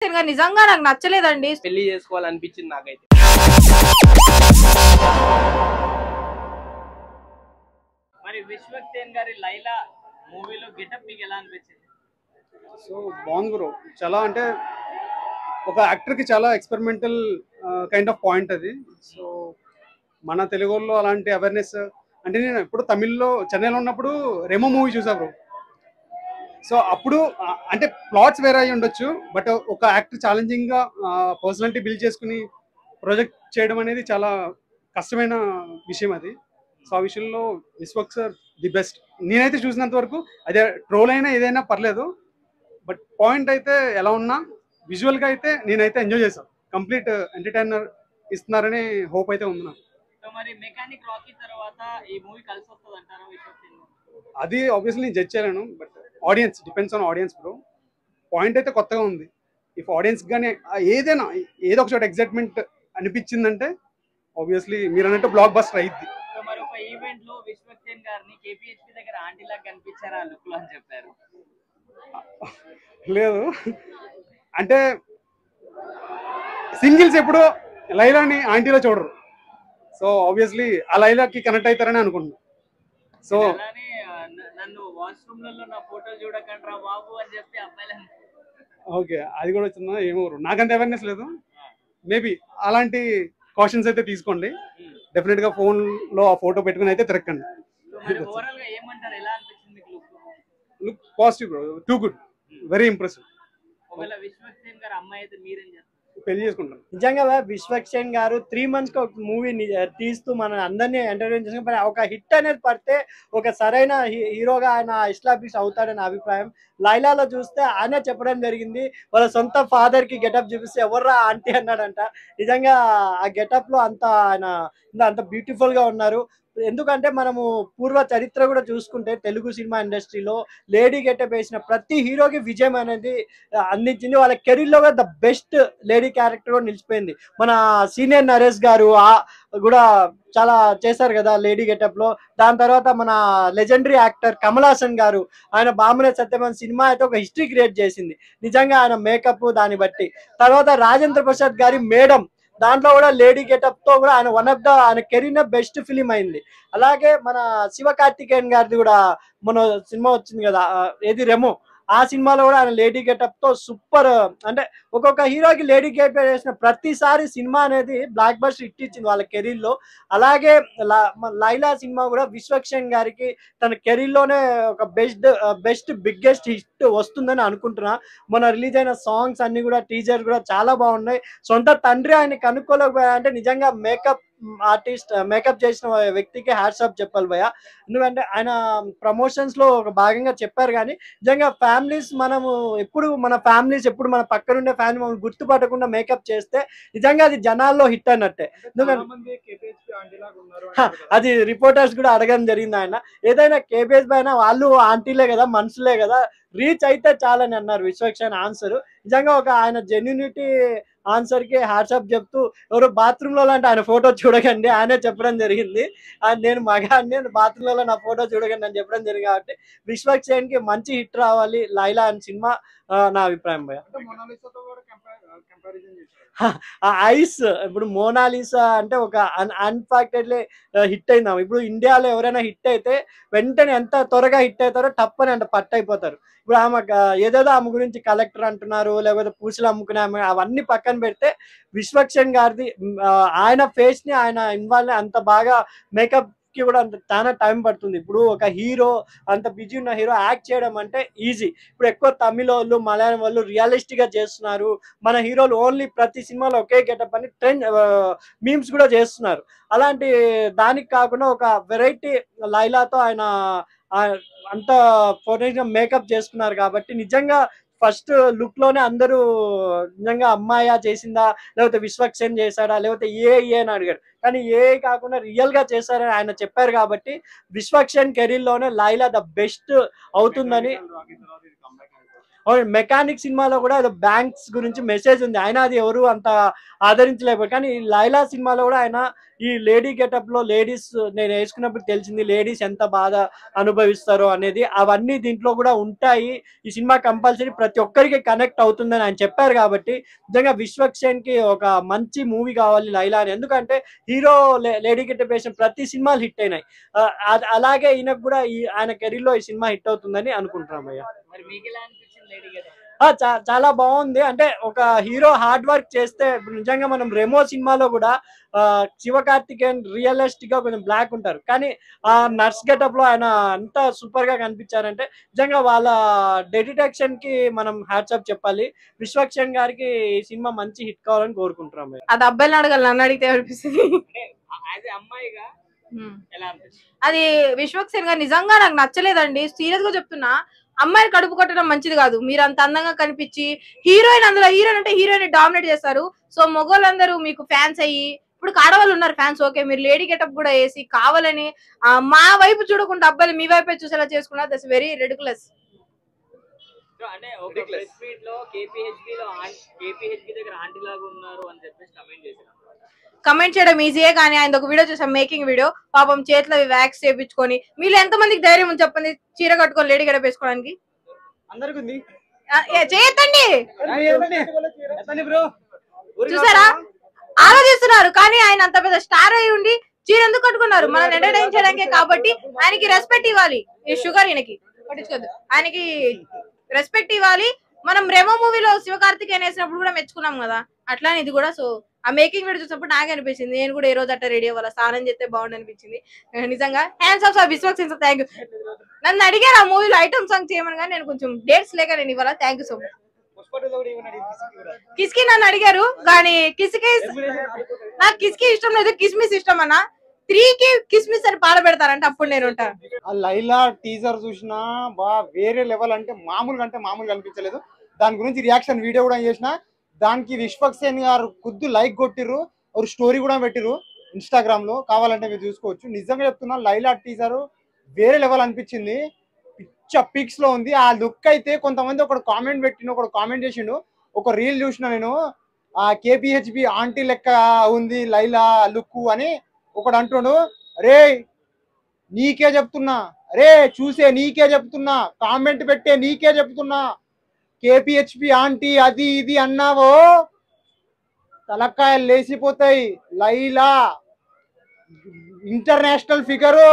నిజంగా నాకు నచ్చలేదండి. పెళ్లి చేసుకోవాలనిపించింది నాకైతే. మరి విశ్వక్సేన్ గారి లైలా మూవీలో గెటప్ మీకు ఎలా అనిపించింది? సో బాగుంది బ్రో. చాలా అంటే ఒక యాక్టర్కి చాలా ఎక్స్పెరిమెంటల్ కైండ్ ఆఫ్ పాయింట్ అది. సో మన తెలుగు వాళ్ళు అలాంటి అవేర్నెస్ అంటే నేను ఎప్పుడు తమిళ్లో చెన్నైలో ఉన్నప్పుడు రెమో మూవీ చూసా బ్రో. సో అప్పుడు అంటే ప్లాట్స్ వేరే అయి ఉండొచ్చు, బట్ ఒక యాక్టర్ ఛాలెంజింగ్గా పర్సనాలిటీ బిల్డ్ చేసుకుని ప్రొజెక్ట్ చేయడం అనేది చాలా కష్టమైన విషయం అది. సో ఆ విషయంలో విశ్వక్ సార్ ది బెస్ట్ నేనైతే చూసినంత వరకు. అదే ట్రోల్ అయినా ఏదైనా పర్లేదు, బట్ పాయింట్ అయితే ఎలా ఉన్నా విజువల్గా అయితే నేనైతే ఎంజాయ్ చేశాను. కంప్లీట్ ఎంటర్టైనర్ ఇస్తున్నారనే హోప్ అయితే ఉంది నాకు. సో మరి మెకానిక్ రాకీ తర్వాత ఈ మూవీ కలిసి వస్తుంది అంటారా విశ్వక్సేన్? అది ఆబ్వియస్లీ నేను జడ్జ్ చేయలేను, but audience depends on audience bro. Point అయితే కొత్తగా ఉంది. ఇఫ్ ఆడియన్స్ కానీ ఏదైనా ఏదో ఒక చోట ఎగ్జైట్మెంట్ అనిపించిందంటే ఆబ్వియస్లీ మీరు అన్నట్టు బ్లాక్ బస్టర్ అయ్యిద్ది. సో మరి ఒక ఈవెంట్ లో విశ్వక్సేన్ గారిని కేపీహెచ్పీ దగ్గర ఆంటీ లాగా కనిపించారా లుక్ లో అని చెప్పారు. లేదు అంటే సింగిల్స్ ఎప్పుడు లైలాని ఆంటీలో చూడరు. సో ఆబ్వియస్లీ ఆ లైలాకి కనెక్ట్ అవుతారని అనుకుంటున్నాను. సో అలానే నన్ను వాష్రూమ్ లలో నా ఫోటో చూడకండ్రా బాబు అని చెప్పి అమ్మాయిలను. ఓకే, అది కూడా వచ్చిందా ఏమో, నాకంత అవేర్నెస్ లేదు. మేబీ అలాంటి కాషన్స్ అయితే తీసుకోండి. డెఫినెట్ గా ఫోన్ లో ఆ ఫోటో పెట్టుకుని అయితే తిరగండి. ఓవరాల్ గా ఏమంటారు, ఎలా అనిపించింది మీకు look? Look positive bro, too good, very impressive. ఒకవేళ విశ్వక్సేన్ గారు అమ్మాయి అయితే మీరేం చేస్తారు? పెళ్లి చేసుకుంటాను. నిజంగా విశ్వక్సేన్ గారు 3 months కి ఒక మూవీ తీస్తూ మన అందరినీ ఎంటర్టైన్ చేసిన ఒక హిట్ అనేది పడితే ఒక సరైన హీరోగా ఆయన ఎస్టాబ్లిష్ అవుతాడని అభిప్రాయం. లైలాలో చూస్తే ఆయన చెప్పడం జరిగింది, వాళ్ళ సొంత ఫాదర్ కి గెటప్ చూపిస్తే ఎవర్రా ఆంటీ అన్నాడంట. నిజంగా ఆ గెటప్ లో అంత ఆయన అంత బ్యూటిఫుల్ గా ఉన్నారు. ఎందుకంటే మనము పూర్వ చరిత్ర కూడా చూసుకుంటే తెలుగు సినిమా ఇండస్ట్రీలో లేడీ గెటప్ వేసిన ప్రతి హీరోకి విజయం అనేది అందించింది. వాళ్ళ కెరీర్ లో ద బెస్ట్ లేడీ క్యారెక్టర్ కూడా నిలిచిపోయింది. మన సీనియర్ నరేష్ గారు కూడా చాలా చేశారు కదా లేడీ గెటప్ లో. దాని తర్వాత మన లెజెండరీ యాక్టర్ కమల్ హాసన్ గారు, ఆయన బామ్మనే సత్యమన్ సినిమా అయితే ఒక హిస్టరీ క్రియేట్ చేసింది నిజంగా ఆయన మేకప్ దాన్ని బట్టి. తర్వాత రాజేంద్ర ప్రసాద్ గారి మేడం, దాంట్లో కూడా లేడీ గెటప్ తో కూడా ఆయన వన్ ఆఫ్ ద ఆయన కెరీర్ బెస్ట్ ఫిలిం అయింది. అలాగే మన శివ కార్తికేయన్ గారిది కూడా మన సినిమా వచ్చింది కదా, ఏది రెమో, ఆ సినిమాలో కూడా ఆయన లేడీ గెటప్ తో సూపర్. అంటే ఒక్కొక్క హీరోకి లేడీ గెటప్ వేసిన ప్రతిసారి సినిమా అనేది బ్లాక్ బస్టర్ హిట్ ఇచ్చింది వాళ్ళ కెరీర్ లో. అలాగే లైలా సినిమా కూడా విశ్వక్సేన్ గారికి తన కెరీర్ లోనే ఒక బెస్ట్ బిగ్గెస్ట్ హిట్ వస్తుందని అనుకుంటున్నా. మొన్న రిలీజ్ అయిన సాంగ్స్ అన్ని కూడా టీజర్ కూడా చాలా బాగున్నాయి. సొంత తండ్రి ఆయన కనుక్కోలేకపోయా అంటే నిజంగా మేకప్ ఆర్టిస్ట్ మేకప్ చేసిన వ్యక్తికి హ్యాట్స్ ఆఫ్ చెప్పాలి భయ్య. ఎందుకంటే ఆయన ప్రమోషన్స్ లో ఒక భాగంగా చెప్పారు. కానీ నిజంగా ఫ్యామిలీస్ మనము ఎప్పుడు మన ఫ్యామిలీస్ ఎప్పుడు మన పక్కనుండే ఫ్యామిలీ మమ్మల్ని గుర్తుపట్టకుండా మేకప్ చేస్తే నిజంగా అది జనాల్లో హిట్ అన్నట్టే. ఎందుకంటే అది రిపోర్టర్స్ కూడా అడగడం జరిగింది. ఆయన ఏదైనా కేబిఎస్ పైన వాళ్ళు ఆంటీలే కదా, మనుషులే కదా, రీచ్ అయితే చాలని అన్నారు విశ్వక్సేన్ ఆన్సర్. నిజంగా ఒక ఆయన జెన్యూనిటీ ఆన్సర్ కి హ్యాట్సాప్ చెప్తూ, ఎవరు బాత్రూమ్ లో అంటే ఆయన ఫోటో చూడకండి ఆయనే చెప్పడం జరిగింది. నేను మగాన్ని బాత్రూమ్ లో నా ఫోటో చూడకండి అని చెప్పడం జరిగింది. కాబట్టి విశ్వక్సేన్ కి మంచి హిట్ రావాలి లైలా అని సినిమా నా అభిప్రాయం భయ. ఆ ఐస్ ఇప్పుడు మోనాలిసా అంటే ఒక అన్ఫాక్టెడ్లీ హిట్ అయిందాం. ఇప్పుడు ఇండియాలో ఎవరైనా హిట్ అయితే వెంటనే ఎంత త్వరగా హిట్ అవుతారో టప్పని అంటే పట్టు అయిపోతారు. ఇప్పుడు ఆమె ఏదేదో ఆమె గురించి కలెక్టర్ అంటున్నారు, లేకపోతే పూసలు అమ్ముకునే ఆమె, అవన్నీ పక్కన పెడితే విశ్వక్సేన్ గారిది ఆయన ఫేస్ ని ఆయన ఇన్వాల్వ్ అంత బాగా మేకప్ కి కూడా అంత చాలా టైం పడుతుంది. ఇప్పుడు ఒక హీరో అంత బిజీ ఉన్న హీరో యాక్ట్ చేయడం అంటే ఈజీ. ఇప్పుడు ఎక్కువ తమిళ వాళ్ళు మలయాళం వాళ్ళు రియలిస్టిక్ గా చేస్తున్నారు. మన హీరోలు ఓన్లీ ప్రతి సినిమాలో ఒకే గెటప్ అని ట్రెండ్ మీమ్స్ కూడా చేస్తున్నారు. అలాంటి దానికి కాకుండా ఒక వెరైటీ లైలాతో ఆయన అంత ఫోటోగా మేకప్ చేసుకున్నారు. కాబట్టి నిజంగా ఫస్ట్ లుక్ లోనే అందరూ నిజంగా అమ్మాయా చేసిందా, లేకపోతే విశ్వక్సేన్ చేశాడా, లేకపోతే ఏ అని అడిగారు. కానీ ఏ కాకుండా రియల్ గా చేశారని ఆయన చెప్పారు. కాబట్టి విశ్వక్సేన్ కెరీర్ లోనే లైలా ద బెస్ట్ అవుతుందని మెకానిక్ సినిమాలో కూడా ఏదో బ్యాంక్స్ గురించి మెసేజ్ ఉంది, ఆయన అది ఎవరు అంత ఆదరించలేకపోయారు. కానీ ఈ లైలా సినిమాలో కూడా ఆయన ఈ లేడీ గెటప్ లో లేడీస్ నేను వేసుకున్నప్పుడు తెలిసింది లేడీస్ ఎంత బాధ అనుభవిస్తారో అనేది, అవన్నీ దీంట్లో కూడా ఉంటాయి. ఈ సినిమా కంపల్సరీ ప్రతి ఒక్కరికి కనెక్ట్ అవుతుందని ఆయన చెప్పారు. కాబట్టి నిజంగా విశ్వక్సేన్ కి ఒక మంచి మూవీ కావాలి లైలా అని. ఎందుకంటే హీరో లేడీ గెటప్ వేసిన ప్రతి సినిమాలు హిట్ అయినాయి. అలాగే ఈయనకు కూడా ఆయన కెరీర్ లో ఈ సినిమా హిట్ అవుతుందని అనుకుంటున్నాం అయ్యా. మరి మీకు ఎలా అనిపించింది లేడీ గెటప్? చాలా బాగుంది. అంటే ఒక హీరో హార్డ్ వర్క్ చేస్తే, ఇప్పుడు నిజంగా మనం రెమో సినిమాలో కూడా శివకార్తికేయన్ రియలిస్టిక్ గా కొంచెం బ్లాక్ ఉంటారు, కానీ ఆ నర్స్ గెటప్ లో ఆయన అంత సూపర్ గా కనిపించారంటే నిజంగా వాళ్ళ డెడిటేషన్ కి మనం హ్యాట్సాప్ చెప్పాలి. విశ్వక్సేన్ గారికి ఈ సినిమా మంచి హిట్ కావాలని కోరుకుంటున్నాం. అది అబ్బాయిని అడగాలి, నన్ను అడిగితే అనిపిస్తుంది. యాజ్ అమ్మాయిగా ఎలా అనిపిస్తుంది? అది విశ్వక్సేన్ గారు నిజంగా నాకు నచ్చలేదండి, సీరియస్ గా చెప్తున్నా. అమ్మాయిని కడుపు కొట్టడం మంచిది కాదు. మీరు అంత అందంగా కనిపించి హీరోయిన్, అందులో హీరోయిన్ అంటే హీరోయిన్ డామినేట్ చేస్తారు. సో మొగోళ్ళందరూ మీకు ఫ్యాన్స్ అయ్యి, ఇప్పుడు ఆడవాళ్ళు ఉన్నారు ఫ్యాన్స్, ఓకే, మీరు లేడీ గెటప్ కూడా వేసి కావాలని మా వైపు చూడకుండా అబ్బాయిలు మీ వైపే చూసేలా చేసుకున్నారు. That's very ridiculous. అంటే ఒక ప్రెస్ మీట్ లో కేపీహెచ్బి దగ్గర ఆంటీ లాగా ఉన్నారు అని చెప్పేసి కమెంట్ చేశారు. కమెంట్ చేయడం ఈజీయే, కానీ ఆయన ఒక వీడియో చూసాం, మేకింగ్ వీడియో. పాపం చేతిలో వ్యాక్స్ చేయించుకొని, మీరు ఎంత మందికి ధైర్యం ఉంది చెప్పండి చీర కట్టుకొని లేడీ గెటప్ వేసుకోవడానికి? అందరికి చేయొద్దండి. చూసారా, ఆలోచిస్తున్నారు. కానీ ఆయన అంత పెద్ద స్టార్ అయి ఉండి చీర ఎందుకు కట్టుకున్నారు? మనల్ని ఎంటర్టైన్ చేయడానికే. కాబట్టి ఆయనకి రెస్పెక్ట్ ఇవ్వాలి. ఈ షుగర్ ఈయనకి పట్టించుకోద్దు, ఆయనకి రెస్పెక్ట్ ఇవ్వాలి. మనం రెమో మూవీలో శివకార్తికేయన్ వేసినప్పుడు కూడా మెచ్చుకున్నాం కదా, అట్లానే ఇది కూడా. సో ఆ మేకింగ్ వీడియో చూసినప్పుడు నాకే అనిపించింది, నేను కూడా ఏ రోజు అట్లా రెడీ అవ్వాలి, స్నానం చేస్తే బాగుంది అనిపించింది. నిజంగా hands of Vishwaksen sir, thank you. నన్ను అడిగారు ఆ మూవీలో ఐటమ్ సాంగ్ చేయమని, కానీ నేను కొంచెం డేట్స్ లేక నేను ఇవ్వాలా. Thank you so much. కిస్కి నన్ను అడిగారు, కానీ నాకు కిస్కి ఇష్టం లేదు, కిస్మిస్ ఇష్టం అన్న. 3కి కిస్మిస్ అని పాల పెడతారంటే అప్పుడు నేను ఉంటాను. ఆ లైలా టీజర్ చూసినా వేరే లెవెల్, అంటే మామూలుగా అనిపించలేదు. దాని గురించి రియాక్షన్ వీడియో కూడా చేసిన, దానికి విశ్వక్సేన్ గారు కుద్దు లైక్ కొట్టిర్రు, ఒక స్టోరీ కూడా పెట్టిర్రు ఇన్స్టాగ్రామ్ లో, కావాలంటే మీరు చూసుకోవచ్చు. నిజంగా చెప్తున్నా, లైలా టీజర్ వేరే లెవెల్ అనిపించింది, పిచ్చ పిక్స్ లో ఉంది. ఆ లుక్ అయితే కొంతమంది ఒకడు కామెంట్ చేసిండు, ఒక రీల్ చూసిన నేను, ఆ కేపీహెచ్బి ఆంటీ లెక్క ఉంది లైలా లుక్ అని ఒకడు అంటుండు. రే నీకే చెప్తున్నా, రే చూసే నీకే చెప్తున్నా, కామెంట్ పెట్టే నీకే చెప్తున్నా, కేపీహెచ్బి ఆంటీ అది ఇది అన్నావో తలకాయలు లేసిపోతాయి. లైలా ఇంటర్నేషనల్ ఫిగరు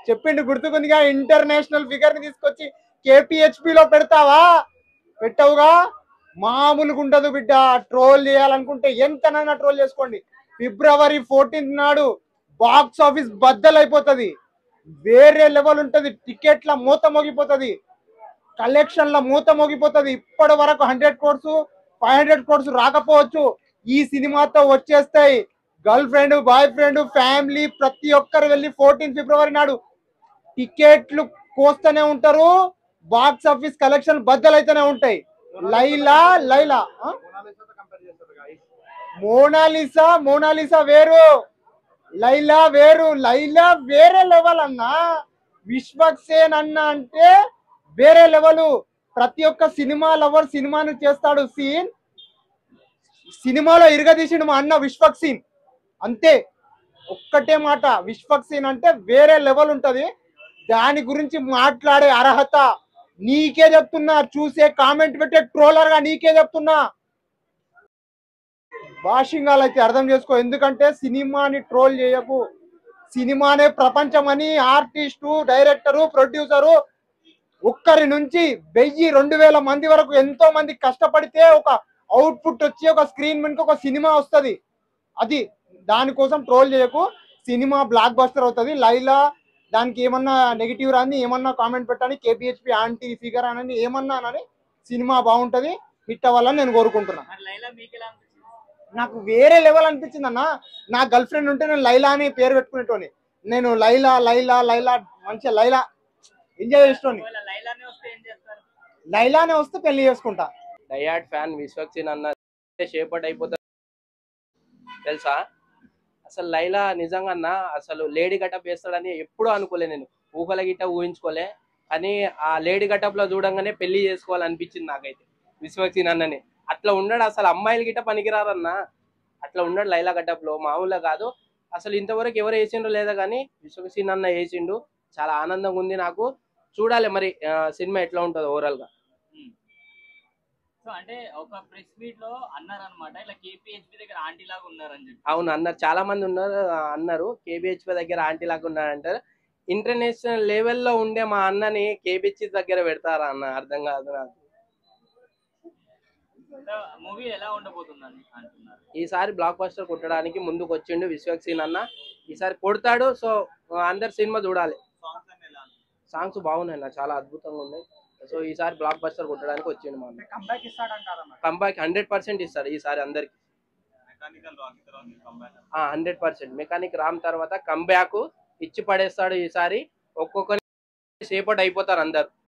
చెప్పిండు, గుర్తుకుందిగా, ఇంటర్నేషనల్ ఫిగర్ ని తీసుకొచ్చి కేపీహెచ్బిలో పెడతావా? పెట్టవుగా, మామూలుగా ఉండదు బిడ్డ. ట్రోల్ చేయాలనుకుంటే ఎంతనైనా ట్రోల్ చేసుకోండి. February 14th నాడు బాక్స్ ఆఫీస్ బద్దలైపోతుంది, వేరే లెవెల్ ఉంటది. టికెట్ల మూత మోగిపోతుంది, కలెక్షన్ల మూత మోగిపోతుంది. ఇప్పటి వరకు 100 crores 500 crores రాకపోవచ్చు, ఈ సినిమాతో వచ్చేస్తాయి. Girl friend, boy friend, family ప్రతి ఒక్కరు వెళ్ళి 14 February నాడు టికెట్లు కోస్తూనే ఉంటారు. బాక్స్ ఆఫీస్ కలెక్షన్ బద్దలైతేనే ఉంటాయి. లైలా మోనాలిసా వేరు, లైలా వేరు. లైలా వేరే లెవెల్ అన్నా, విశ్వక్సేన్ అన్న అంటే వేరే లెవెల్. ప్రతి ఒక్క సినిమా లవర్ సినిమాను చేస్తాడు సీన్, సినిమాలో ఇరగదీసిండు మా అన్న విశ్వక్సేన్, అంతే. ఒక్కటే మాట, విశ్వక్సేన్ అంటే వేరే లెవెల్ ఉంటది. దాని గురించి మాట్లాడే అర్హత నీకే చెప్తున్నా, చూసే కామెంట్ పెట్టే ట్రోలర్ గా నీకే చెప్తున్నా. భాషింగాలు అయితే అర్థం చేసుకో, ఎందుకంటే సినిమాని ట్రోల్ చేయకు. సినిమానే ప్రపంచం అని ఆర్టిస్టు, డైరెక్టరు, ప్రొడ్యూసరు ఒక్కరి నుంచి 1000-2000 మంది వరకు ఎంతో మంది కష్టపడితే ఒక అవుట్పుట్ వచ్చి ఒక స్క్రీన్ మీద ఒక సినిమా వస్తుంది. అది దానికోసం ట్రోల్ చేయకు. సినిమా బ్లాక్ బస్టర్ అవుతుంది. లైలా దానికి ఏమన్నా నెగిటివ్ రాని, ఏమన్నా కామెంట్ పెట్టని, కేపీహెచ్బి ఆంటీ ఫిగర్ అని ఏమన్నా అని, సినిమా బాగుంటది, హిట్ అవ్వాలని నేను కోరుకుంటున్నా. నాకు వేరే లెవెల్ అనిపించింది అన్న. నా గర్ల్ ఫ్రెండ్ ఉంటే నేను లైలా అని పేరు పెట్టుకునేటోని. నేను లైలా మంచిగా లైలా ఎంజాయ్ చేసేటోని. లైలానే వస్తే పెళ్లి చేసుకుంటా. డయాడ్ ఫ్యాన్ విశ్వక్సేన్ అన్న షేపట్ అయిపోతా తెలుసా. అసలు లైలా నిజంగా అన్న అసలు లేడీ గెటప్ వేస్తాడని ఎప్పుడూ అనుకోలే, నేను ఊహల గిట్ట ఊహించుకోలే. కానీ ఆ లేడీ గెటప్ లో చూడంగానే పెళ్లి చేసుకోవాలనిపించింది నాకైతే విశ్వక్ సేన్ అన్నని. అట్లా ఉన్నాడు అసలు, అమ్మాయిలు గిట్ట పనికిరారన్నా, అట్లా ఉన్నాడు లైలా గెటప్ లో, మామూలుగా కాదు అసలు. ఇంతవరకు ఎవరు వేసిండ్రు లేదా కానీ విశ్వక్ సేన్ అన్న వేసిండు. చాలా ఆనందంగా ఉంది నాకు. చూడాలి మరి సినిమా ఎట్లా ఉంటుందో ఓవరాల్ గా. సో అంటే ఒక ప్రెస్ మీట్ లో అన్నారనమాట, ఇలా కేపీహెచ్బి దగ్గర ఆంటీ లాగా ఉన్నారని చెప్పి. అవును అన్నారు, చాలా మంది ఉన్నారు అన్నారు కేబిహెచ్పి దగ్గర ఆంటీ లాగా ఉన్నారంటారు. ఇంటర్నేషనల్ లెవెల్లో ఉండే మా అన్నని కేబిహెచ్ దగ్గర పెడతారా అన్న, అర్థం కాదు నాకు. మూవీ ఎలా ఉండబోతుందని అంటున్నారు? ఈసారి బ్లాక్ బస్టర్ కొట్టడానికి ముందుకు వచ్చిండు విశ్వక్ సేన్ అన్న, ఈసారి కొడతాడు. సో అందరు సినిమా చూడాలి. సాంగ్స్ బాగున్నాయి అన్న, చాలా అద్భుతంగా ఉన్నాయి. సో ఈసారి బ్లాక్ బస్టర్ కొట్టడానికి వచ్చిండు మా అన్న. కంబ్యాక్ 100% ఇస్తాడు ఈసారి అందరికి. 100% మెకానిక్ రామ్ తర్వాత కంబ్యాక్ ఇచ్చి పడేస్తాడు ఈసారి. ఒక్కొక్కరి సేపటి అయిపోతారు అందరు.